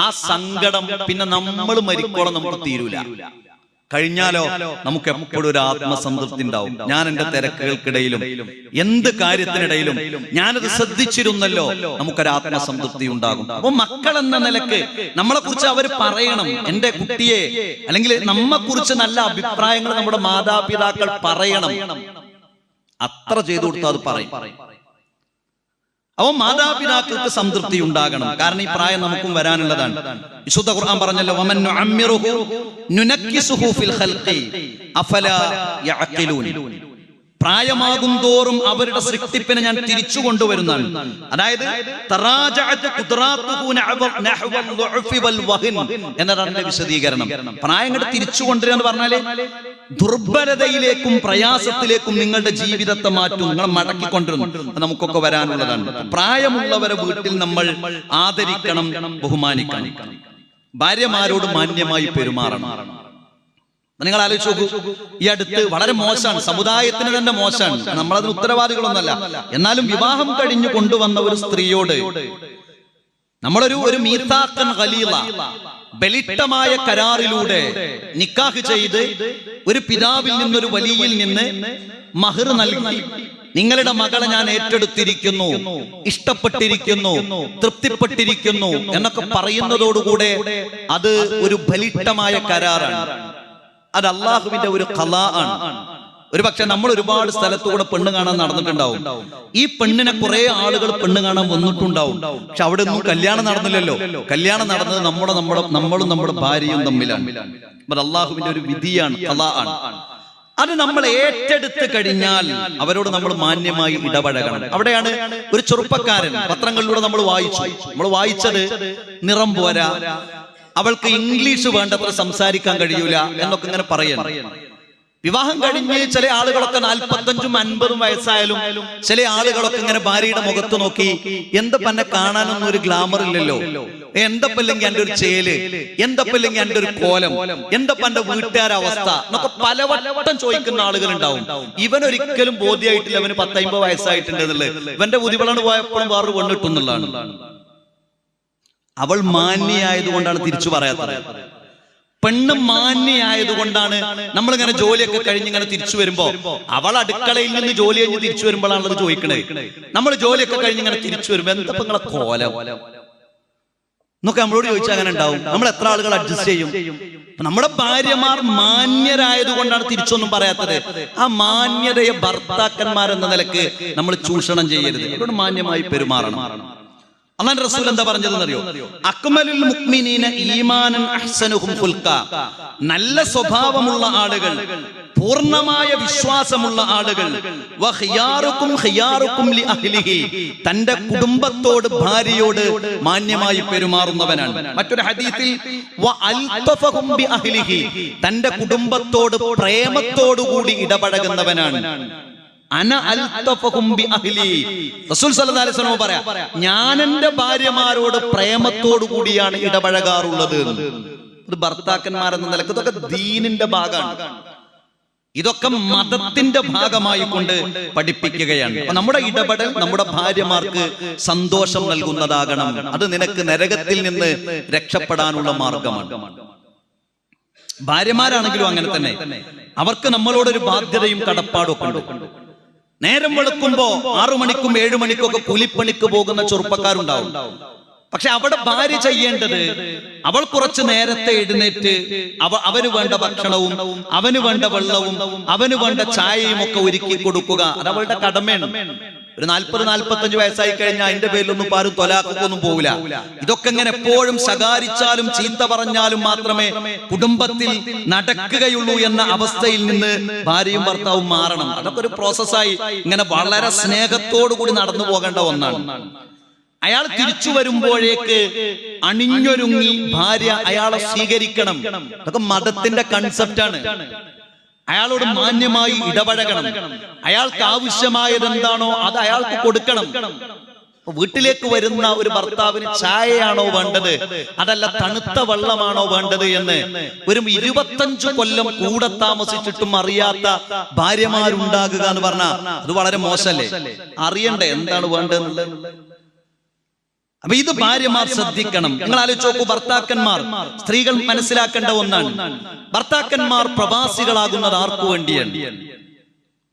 ആ സങ്കടം പിന്നെ നമ്മൾ മരിക്കോളം നമുക്ക് തീരൂല. കഴിഞ്ഞാലോ നമുക്ക് എപ്പോഴും ഒരു ആത്മസംതൃപ്തി ഉണ്ടാവും. ഞാൻ എന്റെ തിരക്കുകൾക്കിടയിലും എന്ത് കാര്യത്തിനിടയിലും ഞാനത് ശ്രദ്ധിച്ചിരുന്നല്ലോ, നമുക്കൊരു ആത്മസംതൃപ്തി ഉണ്ടാകും. അപ്പൊ മക്കൾ എന്ന നിലക്ക് നമ്മളെ കുറിച്ച് അവർ പറയണം. എന്റെ കുട്ടിയെ, അല്ലെങ്കിൽ നമ്മെ കുറിച്ച് നല്ല അഭിപ്രായങ്ങൾ നമ്മുടെ മാതാപിതാക്കൾ പറയണം. അത്ര ചെയ്തു കൊടുത്താൽ അത് പറയും. അപ്പോൾ മാതാപിതാക്കൾക്ക് സംതൃപ്തി ഉണ്ടാകണം. കാരണം ഈ പ്രായം നമുക്കും വരാനുള്ളതാണ്. വിശുദ്ധ ഖുർആൻ പറഞ്ഞല്ലോ, വമൻ നുഅമ്മിറുഹു നുനക്കിസുഹു ഫിൽ ഖൽഖി അഫലാ യഅഖിലൂൻ. പ്രായമാകും തോറും അവരുടെ സൃഷ്ടിപ്പിനെ ഞാൻ തിരിച്ചു കൊണ്ടുവരുന്നതാണ്. അതായത് എന്നതാണ് വിശദീകരണം. പ്രായം കണ്ട് തിരിച്ചു കൊണ്ടുവരിക എന്ന് പറഞ്ഞാല് ദുർബലതയിലേക്കും പ്രയാസത്തിലേക്കും നിങ്ങളുടെ ജീവിതത്തെ മാറ്റും, നിങ്ങളെ മടക്കിക്കൊണ്ടിരുന്നു. നമുക്കൊക്കെ വരാനുള്ളതാണ്. പ്രായമുള്ളവരെ വീട്ടിൽ നമ്മൾ ആദരിക്കണം, ബഹുമാനിക്കണം. ഭാര്യമാരോട് മാന്യമായി പെരുമാറണം. നിങ്ങൾ ആലോചിച്ച് നോക്കൂ, ഈ അടുത്ത് വളരെ മോശമാണ്, സമുദായത്തിന് തന്നെ മോശമാണ്, നമ്മളതിന് ഉത്തരവാദികളൊന്നല്ല. എന്നാലും വിവാഹം കഴിഞ്ഞു കൊണ്ടുവന്ന ഒരു സ്ത്രീയോട് നമ്മളൊരു മീസാഖൻ ഖലീല, ബലിഷ്ഠമായ കരാറിലൂടെ നിക്കാഹ് ചെയ്ത് ഒരു പിതാവിൽ നിന്നൊരു വലിയിൽ നിന്ന് മഹർ നൽകി, നിങ്ങളുടെ മകളെ ഞാൻ ഏറ്റെടുത്തിരിക്കുന്നു, ഇഷ്ടപ്പെട്ടിരിക്കുന്നു, തൃപ്തിപ്പെട്ടിരിക്കുന്നു എന്നൊക്കെ പറയുന്നതോടുകൂടെ അത് ഒരു ബലിഷ്ഠമായ കരാറാണ്. അത് അള്ളാഹുവിന്റെ ഒരു ഖലാ ആണ്. ഒരു പക്ഷെ നമ്മൾ ഒരുപാട് സ്ഥലത്തൂടെ പെണ്ണ് കാണാൻ നടന്നിട്ടുണ്ടാവും. ഈ പെണ്ണിനെ കുറെ ആളുകൾ പെണ്ണ് കാണാൻ വന്നിട്ടുണ്ടാവും. പക്ഷെ അവിടെ ഒന്നും കല്യാണം നടന്നില്ലല്ലോ. കല്യാണം നടന്നത് നമ്മളും നമ്മുടെ ഭാര്യയും തമ്മിലാണ്. അത് അള്ളാഹുവിന്റെ ഒരു വിധിയാണ്, ഖലാ ആണ്. അത് നമ്മൾ ഏറ്റെടുത്ത് കഴിഞ്ഞാൽ അവരോട് നമ്മൾ മാന്യമായി ഇടപഴകണം. അവിടെയാണ് ഒരു ചെറുപ്പക്കാരൻ, പത്രങ്ങളിലൂടെ നമ്മൾ വായിച്ചത് നിറം പോരാ, അവൾക്ക് ഇംഗ്ലീഷ് വേണ്ടത്ര സംസാരിക്കാൻ കഴിയൂല എന്നൊക്കെ ഇങ്ങനെ പറയണം. വിവാഹം കഴിഞ്ഞ് ചില ആളുകളൊക്കെ 45ഉം 50ഉം വയസ്സായാലും ചില ആളുകളൊക്കെ ഇങ്ങനെ ഭാര്യയുടെ മുഖത്ത് നോക്കി, എന്തപ്പ എന്നെ കാണാനൊന്നും ഒരു ഗ്ലാമർ ഇല്ലല്ലോ, എന്തപ്പല്ലെങ്കിൽ എന്റെ ഒരു ചേല്, എന്തപ്പല്ലെങ്കിൽ എന്റെ ഒരു കോലം, എന്തപ്പ എന്റെ വീട്ടുകാരുടെ അവസ്ഥ എന്നൊക്കെ പലവട്ടം ചോദിക്കുന്ന ആളുകൾ ഉണ്ടാവും. ഇവനൊരിക്കലും ബോധ്യമായിട്ടില്ല അവന് 10-50 വയസ്സായിട്ടുണ്ട് എന്നുള്ളത്. ഇവന്റെ ബുദ്ധികളാണ് പോയപ്പോഴും വേറൊരു പെണ്ണിട്ടുന്നുള്ളതാണ്. അവൾ മാന്യയായതുകൊണ്ടാണ് തിരിച്ചു പറയാത്തത്. പെണ്ണ് മാന്യയായതുകൊണ്ടാണ് നമ്മളിങ്ങനെ ജോലിയൊക്കെ കഴിഞ്ഞ് ഇങ്ങനെ തിരിച്ചു വരുമ്പോ, അവൾ അടുക്കളയിൽ നിന്ന് ജോലി കഴിഞ്ഞ് തിരിച്ചു വരുമ്പോഴാണത് ചോദിക്കണേ. നമ്മൾ ജോലിയൊക്കെ കഴിഞ്ഞ് ഇങ്ങനെ തിരിച്ചു വരുമ്പോ എന്താ നിങ്ങളെ കോലം എന്നൊക്കെ നമ്മളോട് ചോദിച്ചാൽ അങ്ങനെ ഉണ്ടാവും. നമ്മൾ എത്ര ആളുകൾ അഡ്ജസ്റ്റ് ചെയ്യും? നമ്മുടെ ഭാര്യമാർ മാന്യരായതുകൊണ്ടാണ് തിരിച്ചൊന്നും പറയാത്തത്. ആ മാന്യതയെ ഭർത്താക്കന്മാരെന്ന നിലക്ക് നമ്മൾ ചൂഷണം ചെയ്യരുത്. അവരോട് മാന്യമായി പെരുമാറണം. അല്ലാഹുവിന്റെ റസൂൽ എന്താ പറഞ്ഞതെന്നറിയോ? അക്മലുൽ മുഅ്മിനീന ഈമാനൻ അഹ്സനുഹും ഖുൽഖാ. നല്ല സ്വഭാവമുള്ള ആളുകൾ, പൂർണ്ണമായ വിശ്വാസമുള്ള ആളുകൾ, വഖിയാറുക്കും ഖിയാറുക്കും ലിഅഹ്ലിഹി, തന്റെ കുടുംബത്തോട് ഭാര്യയോട് മാന്യമായി പെരുമാറുന്നവനാണ്. മറ്റൊരു ഹദീസിൽ വഅൽതഫഹും ബിഅഹ്ലിഹി, തന്റെ കുടുംബത്തോട് പ്രേമത്തോടു കൂടി ഇടപഴകുന്നവനാണ്. റസൂൽ സല്ലല്ലാഹു അലൈഹി വസല്ലം പറയാ, ഞാൻ എന്റെ ഭാര്യമാരോട് പ്രേമത്തോടു കൂടിയാണ് ഇടപഴകാറുള്ളത്. ഇത് ഭർത്താക്കന്മാരെന്ന നിലക്ക് ഇതൊക്കെ ദീനിന്റെ ഭാഗമാണ്. ഇതൊക്കെ മതത്തിന്റെ ഭാഗമായി കൊണ്ട് പഠിപ്പിക്കുകയാണ്. അപ്പൊ നമ്മുടെ ഇടപെടൽ നമ്മുടെ ഭാര്യമാർക്ക് സന്തോഷം നൽകുന്നതാകണം. അത് നിനക്ക് നരകത്തിൽ നിന്ന് രക്ഷപ്പെടാനുള്ള മാർഗമാണ്. ഭാര്യമാരാണെങ്കിലും അങ്ങനെ തന്നെ. അവർക്ക് നമ്മളോടൊരു ബാധ്യതയും കടപ്പാടും ഒക്കെ ഉണ്ട്. നേരം വെളുക്കുമ്പോ 6 മണിക്കും 7 മണിക്കും ഒക്കെ കൂലിപ്പണിക്ക് പോകുന്ന ചെറുപ്പക്കാരുണ്ടാവും. പക്ഷെ അവിടെ ഭാര്യ ചെയ്യേണ്ടത്, അവൾ കുറച്ച് നേരത്തെ എഴുന്നേറ്റ് അവന് വേണ്ട ഭക്ഷണവും അവന് വേണ്ട വെള്ളവും അവന് വേണ്ട ചായയും ഒക്കെ ഒരുക്കി കൊടുക്കുക. അത് അവളുടെ കടമയാണ്. ഒരു 40-45 വയസ്സായി കഴിഞ്ഞാൽ അതിന്റെ പേരിലൊന്നും ആരും തൊലാക്കൊന്നും പോവില്ല. ഇതൊക്കെ ഇങ്ങനെ എപ്പോഴും ശകാരിച്ചാലും ചീത്ത പറഞ്ഞാലും മാത്രമേ കുടുംബത്തിൽ നടക്കുകയുള്ളൂ എന്ന അവസ്ഥയിൽ നിന്ന് ഭാര്യയും ഭർത്താവും മാറണം. അതൊക്കെ ഒരു പ്രോസസ്സായി ഇങ്ങനെ വളരെ സ്നേഹത്തോടു കൂടി നടന്നു പോകേണ്ട ഒന്നാണ്. അയാൾ തിരിച്ചു വരുമ്പോഴേക്ക് അണിഞ്ഞൊരുങ്ങി ഭാര്യ അയാളെ സ്വീകരിക്കണം. അതൊക്കെ മതത്തിന്റെ കൺസെപ്റ്റാണ്. അയാളോട് മാന്യമായി ഇടപഴകണം. അയാൾക്ക് ആവശ്യമായത് എന്താണോ അത് അയാൾക്ക് കൊടുക്കണം. വീട്ടിലേക്ക് വരുന്ന ഒരു ഭർത്താവിന് ചായയാണോ വേണ്ടത്, അതല്ല തണുത്ത വെള്ളമാണോ വേണ്ടത് എന്ന് ഒരു 25 കൊല്ലം കൂടെ താമസിച്ചിട്ടും അറിയാത്ത ഭാര്യമാരുണ്ടാകുക എന്ന് പറഞ്ഞാൽ അത് വളരെ മോശമല്ലേ? അറിയണ്ടേ എന്താണ് വേണ്ടതെന്നുള്ളത്? അപ്പൊ ഇത് ഭാര്യമാർ ശ്രദ്ധിക്കണം. നിങ്ങൾ ആലോചിച്ച് നോക്കൂ, ഭർത്താക്കന്മാർ, സ്ത്രീകൾ മനസ്സിലാക്കേണ്ട ഒന്നാണ്. ഭർത്താക്കന്മാർ പ്രവാസികളാകുന്നത് ആർക്കു വേണ്ടിയാണ്?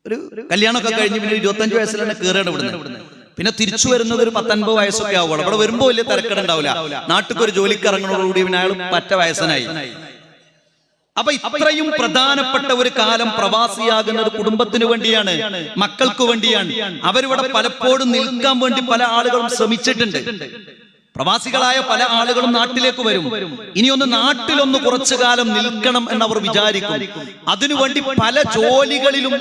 ഒരു കല്യാണമൊക്കെ കഴിഞ്ഞ് പിന്നെ 25 വയസ്സിൽ തന്നെ കയറാണ് ഇവിടുന്ന്. പിന്നെ തിരിച്ചു വരുന്നത് ഒരു 19 വയസ്സൊക്കെ ആവുള്ളൂ. അവിടെ വരുമ്പോ വലിയ തിരക്കടുണ്ടാവില്ല. നാട്ടിൽ ഒരു ജോലിക്ക് ഇറങ്ങുന്നതോടുകൂടി പിന്നെ അയാൾ പറ്റ വയസ്സനായി. അപ്പൊ ഇത്രയും പ്രധാനപ്പെട്ട ഒരു കാലം പ്രവാസിയാകുന്നത് കുടുംബത്തിന് വേണ്ടിയാണ്, മക്കൾക്ക് വേണ്ടിയാണ്. അവരിവിടെ പലപ്പോഴും നിൽക്കാൻ വേണ്ടി പല ആളുകളും ശ്രമിച്ചിട്ടുണ്ട്. പ്രവാസികളായ പല ആളുകളും നാട്ടിലേക്ക് വരും. ഇനിയൊന്ന് നാട്ടിലൊന്ന് കുറച്ചു കാലം നിൽക്കണം എന്നവർ വിചാരിക്കും. അതിനുവേണ്ടി പല ജോലികളിലും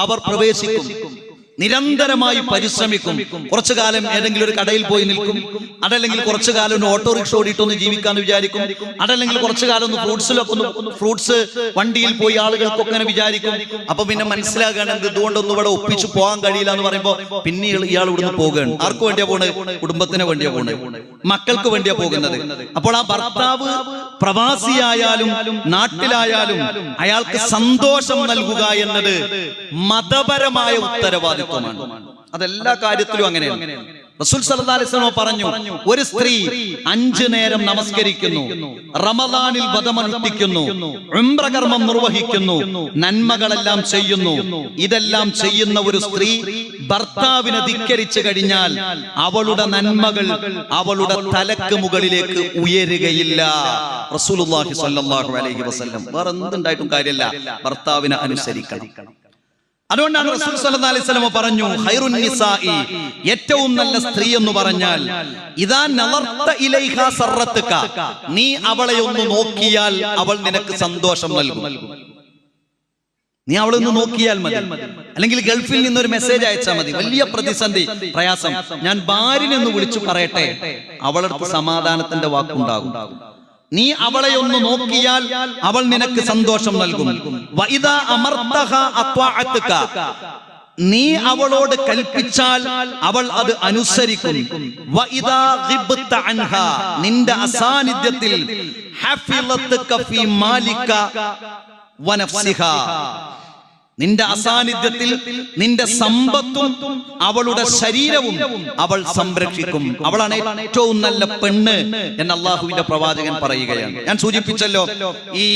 അവർ പ്രവേശിക്കും, നിരന്തരമായി പരിശ്രമിക്കും. കുറച്ചു കാലം ഏതെങ്കിലും ഒരു കടയിൽ പോയി നിൽക്കും, അതല്ലെങ്കിൽ കുറച്ചു കാലം ഒന്ന് ഓട്ടോറിക്ഷ ഓടിയിട്ടൊന്ന് ജീവിക്കാന്ന് വിചാരിക്കും, അതല്ലെങ്കിൽ കുറച്ചു കാലം ഒന്ന് ഫ്രൂട്ട്സ് വണ്ടിയിൽ പോയി ആളുകൾക്കൊക്കെ അങ്ങനെ വിചാരിക്കും. അപ്പൊ പിന്നെ മനസ്സിലാകേണ്ടത് ഇതുകൊണ്ടൊന്നും ഇവിടെ ഒപ്പിച്ചു പോകാൻ കഴിയില്ല എന്ന് പറയുമ്പോ പിന്നെ ഇയാൾ ഇവിടുന്ന് പോകുകയാണ്. ആർക്ക് വേണ്ടിയാ പോണത്? കുടുംബത്തിന് വേണ്ടിയാ പോണത്, മക്കൾക്ക് വേണ്ടിയാ പോകുന്നത്. അപ്പോൾ ആ ഭർത്താവ് പ്രവാസിയായാലും നാട്ടിലായാലും അയാൾക്ക് സന്തോഷം നൽകുക എന്നത് മതപരമായ ഉത്തരവാദിത്വം. അതെല്ലാ കാര്യത്തിലും അങ്ങനെയാണ്. റസൂൽ സല്ലല്ലാഹു അലൈഹി വസല്ലം പറഞ്ഞു, ഒരു സ്ത്രീ 5 നേരം നമസ്കരിക്കുന്നു, റമദാനിൽ വ്രതമനുഷ്ഠിക്കുന്നു, ഉംറ കർമ്മം നിർവഹിക്കുന്നു, നന്മകളെല്ലാം ചെയ്യുന്നു. ഇതെല്ലാം ചെയ്യുന്ന ഒരു സ്ത്രീ ഭർത്താവിനെ ധിക്കരിച്ചു കഴിഞ്ഞാൽ അവളുടെ നന്മകൾ അവളുടെ തലക്ക് മുകളിലേക്ക് ഉയരുകയില്ല. റസൂലുള്ളാഹി സ്വല്ലല്ലാഹു അലൈഹി വസല്ലം വേറെ എന്തുണ്ടായിട്ടും കാര്യമില്ല, ഭർത്താവിനെ അനുസരിക്കണം. അതുകൊണ്ടാണ് റസൂൽ സല്ലല്ലാഹു അലൈഹി വസല്ലം പറഞ്ഞു, ഖൈറുൻ നിസാഇ, ഏറ്റവും നല്ല സ്ത്രീ എന്ന് പറഞ്ഞാൽ ഇദാ നളർത ഇലൈഹാ സറത്തുക, നീ അവളെ ഒന്ന് നോക്കിയാൽ അവൾ നിനക്ക് സന്തോഷം നൽകും. നീ അവളെ ഒന്ന് നോക്കിയാൽ മതി. അല്ലെങ്കിൽ ഗൾഫിൽ നിന്നൊരു മെസ്സേജ് അയച്ചാൽ മതി. വലിയ പ്രതിസന്ധി, പ്രയാസം, ഞാൻ ഭാര്യനെ ഒന്ന് വിളിച്ചു പറയട്ടെ, അവളടുത്ത് സമാധാനത്തിന്റെ വാക്കുണ്ടാകും. നീ അവളെ ഒന്ന് നോക്കിയാൽ അവൾ നിനക്ക് സന്തോഷം നൽകും. വഇദാ അമർതഹ അത്വഅതുക, നീ അവളോട് കൽപ്പിച്ചാൽ അവൾ അത് അനുസരിക്കും. വഇദാ ഗിബ്ത അൻഹാ, നിന്റെ അസാന്നിധ്യത്തിൽ ഹഫിളതുക ഫീ മാലിക വനഫ്സിഹാ, നിന്റെ അസാന്നിധ്യത്തിൽ നിന്റെ സമ്പത്തും അവളുടെ ശരീരവും അവൾ സംരക്ഷിക്കും. അവളാണ് ഏറ്റവും നല്ല പെണ്ണ് എന്ന് അള്ളാഹുവിന്റെ പ്രവാചകൻ പറയുകയാണ്. ഞാൻ സൂചിപ്പിച്ചല്ലോ, ഈ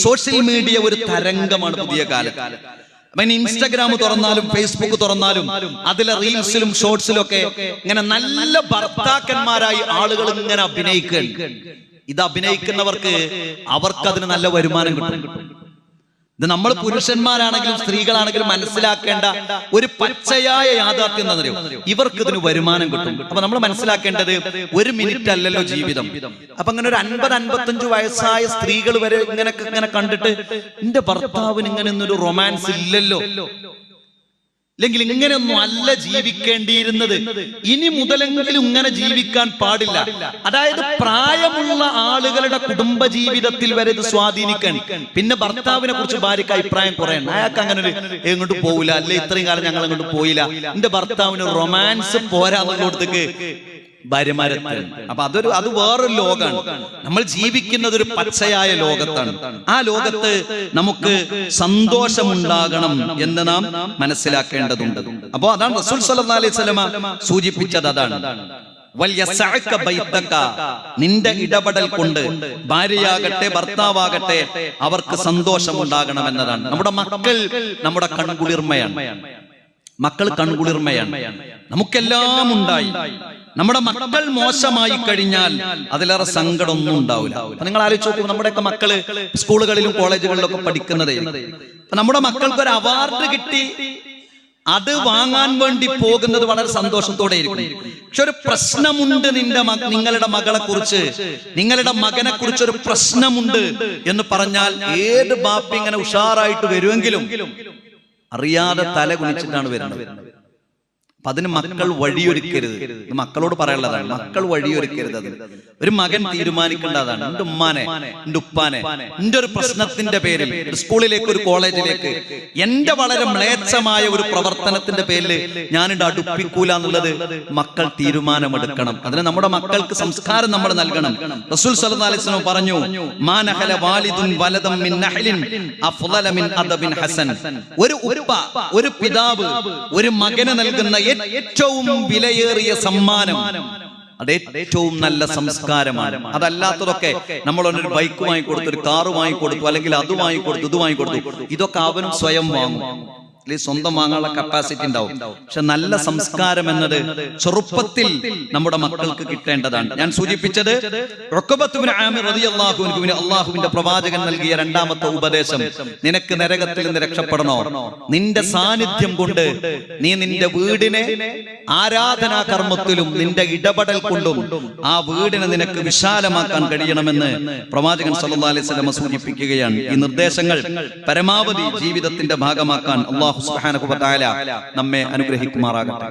സോഷ്യൽ മീഡിയ ഒരു തരംഗമാണ് പുതിയ കാലത്ത്. ഇൻസ്റ്റാഗ്രാം തുറന്നാലും ഫേസ്ബുക്ക് തുറന്നാലും അതിലെ റീൽസിലും ഷോർട്സിലും ഒക്കെ ഇങ്ങനെ നല്ല ഭർത്താക്കന്മാരായി ആളുകൾ ഇങ്ങനെ അഭിനയിക്കുകയാണ്. ഇത് അഭിനയിക്കുന്നവർക്ക് അതിന് നല്ല വരുമാനം കിട്ടും. ഇത് നമ്മൾ പുരുഷന്മാരാണെങ്കിലും സ്ത്രീകളാണെങ്കിലും മനസ്സിലാക്കേണ്ട ഒരു പച്ചയായ യാഥാർത്ഥ്യം എന്താ അറിയോ? ഇവർക്ക് ഇതിന് വരുമാനം കിട്ടും. അപ്പൊ നമ്മൾ മനസ്സിലാക്കേണ്ടത് 1 മിനിറ്റ് അല്ലല്ലോ ജീവിതം. അപ്പൊ അങ്ങനെ ഒരു 50-55 വയസ്സായ സ്ത്രീകൾ വരെ ഇങ്ങനെ കണ്ടിട്ട് എന്റെ ഭർത്താവിന് ഇങ്ങനെ ഒന്നൊരു റൊമാൻസ് ഇല്ലല്ലോ, അല്ലെങ്കിൽ ഇങ്ങനെയൊന്നും അല്ല ജീവിക്കേണ്ടിയിരുന്നത്, ഇനി മുതലെങ്കിലും ഇങ്ങനെ ജീവിക്കാൻ പാടില്ല. അതായത് പ്രായമുള്ള ആളുകളുടെ കുടുംബ ജീവിതത്തിൽ വരെ ഇത് സ്വാധീനിക്കാൻ. പിന്നെ ഭർത്താവിനെ കുറിച്ച് ഭാര്യക്ക് അഭിപ്രായം കുറയണം. അയാൾക്ക് അങ്ങനെ ഒരു എങ്ങോട്ട് പോവില്ല, അല്ലെ ഇത്രയും കാലം ഞങ്ങൾ അങ്ങോട്ട് പോയില്ല, എന്റെ ഭർത്താവിന് റൊമാൻസ് പോരാന്നുള്ളടത്തേക്ക് ഭാര്യമാരെത്താൻ. അപ്പൊ അത് വേറൊരു ലോകമാണ്. നമ്മൾ ജീവിക്കുന്നത് ഒരു പച്ചയായ ലോകത്താണ്. ആ ലോകത്ത് നമുക്ക് സന്തോഷമുണ്ടാകണം എന്ന് നാം മനസ്സിലാക്കേണ്ടതുണ്ട്. അപ്പോ അതാണ് റസൂൽ സല്ലല്ലാഹു അലൈഹി വസല്ലം സൂചിപ്പിച്ചത്. അതാണ് വൽയസഅക ബൈതക, നിന്റെ ഇടപെടൽ കൊണ്ട് ഭാര്യയാകട്ടെ ഭർത്താവാകട്ടെ അവർക്ക് സന്തോഷമുണ്ടാകണമെന്നതാണ്. നമ്മുടെ മക്കൾ നമ്മുടെ കൺകുളിർമയാണ്. മക്കൾ കൺകുളിർമയാണ്. നമുക്കെല്ലാം ഉണ്ടായി. നമ്മുടെ മക്കൾ മോശമായി കഴിഞ്ഞാൽ അതിലേറെ സങ്കടമൊന്നും ഉണ്ടാവില്ല. നിങ്ങൾ ആലോചിച്ച് നോക്കൂ, നമ്മുടെയൊക്കെ മക്കള് സ്കൂളുകളിലും കോളേജുകളിലൊക്കെ പഠിക്കുന്നതേ. നമ്മുടെ മക്കൾക്ക് ഒരു അവാർഡ് കിട്ടി, അത് വാങ്ങാൻ വേണ്ടി പോകുന്നത് വളരെ സന്തോഷത്തോടെ ഇരിക്കും. പക്ഷെ ഒരു പ്രശ്നമുണ്ട്, നിങ്ങളുടെ മകളെ കുറിച്ച്, നിങ്ങളുടെ മകനെ കുറിച്ച് ഒരു പ്രശ്നമുണ്ട് എന്ന് പറഞ്ഞാൽ ഏത് ബാപ്പ ഇങ്ങനെ ഉഷാറായിട്ട് വരുമെങ്കിലും അറിയാതെ തല കുനിച്ചിട്ടാണ് വരുന്നത്. അപ്പൊ അതിന് മക്കൾ വഴിയൊരുക്കരുത്. മക്കളോട് പറയാനുള്ളതാണ്, മക്കൾ വഴിയൊരുക്കരുത്. അതിന് ഒരു മകൻ തീരുമാനിക്കേണ്ടതാണ്. എന്റെ ഉമ്മാനെ, എന്റെ ഉപ്പാനെ, എന്റെ ഒരു പ്രശ്നത്തിന്റെ പേരിൽ ഒരു സ്കൂളിലേക്ക് ഒരു കോളേജിലേക്ക് എന്റെ വളരെ മ്ലേച്ഛമായ ഒരു പ്രവർത്തനത്തിന്റെ പേരിൽ ഞാനിത് അടുപ്പിക്കൂല എന്നുള്ളത് മക്കൾ തീരുമാനമെടുക്കണം. അതിന് നമ്മുടെ മക്കൾക്ക് സംസ്കാരം നമ്മൾ നൽകണം. റസൂൽ സ്വല്ലല്ലാഹു അലൈഹി വസല്ലം പറഞ്ഞു, മാ നഹല വാലിദുൻ വലദൻ മിൻ നഹ്ലിൻ അഫ്ളല മിൻ അദബിൻ ഹസൻ. ഒരു ഉപ്പ, ഒരു പിതാവ് ഒരു മകന് നൽകുന്ന ഏറ്റവും വിലയേറിയ സമ്മാനം അത് ഏറ്റവും നല്ല സംസ്കാരമാണ്. അതല്ലാത്തതൊക്കെ നമ്മളൊരു ബൈക്ക് വാങ്ങിക്കൊടുത്തു, ഒരു കാറ് വാങ്ങിക്കൊടുത്തു, അല്ലെങ്കിൽ അത് വാങ്ങിക്കൊടുത്തു, ഇത് വാങ്ങിക്കൊടുത്തു, ഇതൊക്കെ അവനും സ്വയം വാങ്ങും. സ്വന്തം വാങ്ങാനുള്ള കപ്പാസിറ്റി ഉണ്ടാവും. പക്ഷെ നല്ല സംസ്കാരം എന്നത് ചെറുപ്പത്തിൽ നമ്മുടെ മക്കൾക്ക് കിട്ടേണ്ടതാണ്. ഞാൻ സൂചിപ്പിച്ചത് ഉഖബത്ത് ഇബ്നു ആമിർ റളിയല്ലാഹു അൻഹുവിന് അല്ലാഹുവിന്റെ പ്രവാചകൻ നൽകിയ രണ്ടാമത്തെ ഉപദേശം, നിനക്ക് നരകത്തിൽ നിന്ന് രക്ഷപ്പെടണോ, നിന്റെ സാന്നിധ്യം കൊണ്ട് നീ നിന്റെ വീടിനെ ആരാധനാ കർമ്മത്തിലും നിന്റെ ഇടപെടൽ കൊണ്ടും ആ വീടിനെ നിനക്ക് വിശാലമാക്കാൻ കഴിയണമെന്ന് പ്രവാചകൻ സല്ലല്ലാഹു അലൈഹി വസല്ലം സൂചിപ്പിക്കുകയാണ്. ഈ നിർദ്ദേശങ്ങൾ പരമാവധി ജീവിതത്തിന്റെ ഭാഗമാക്കാൻ അല്ലാഹു സുബ്ഹാനഹു വ തആല നമ്മെ അനുഗ്രഹിക്കുമാറാകട്ടെ.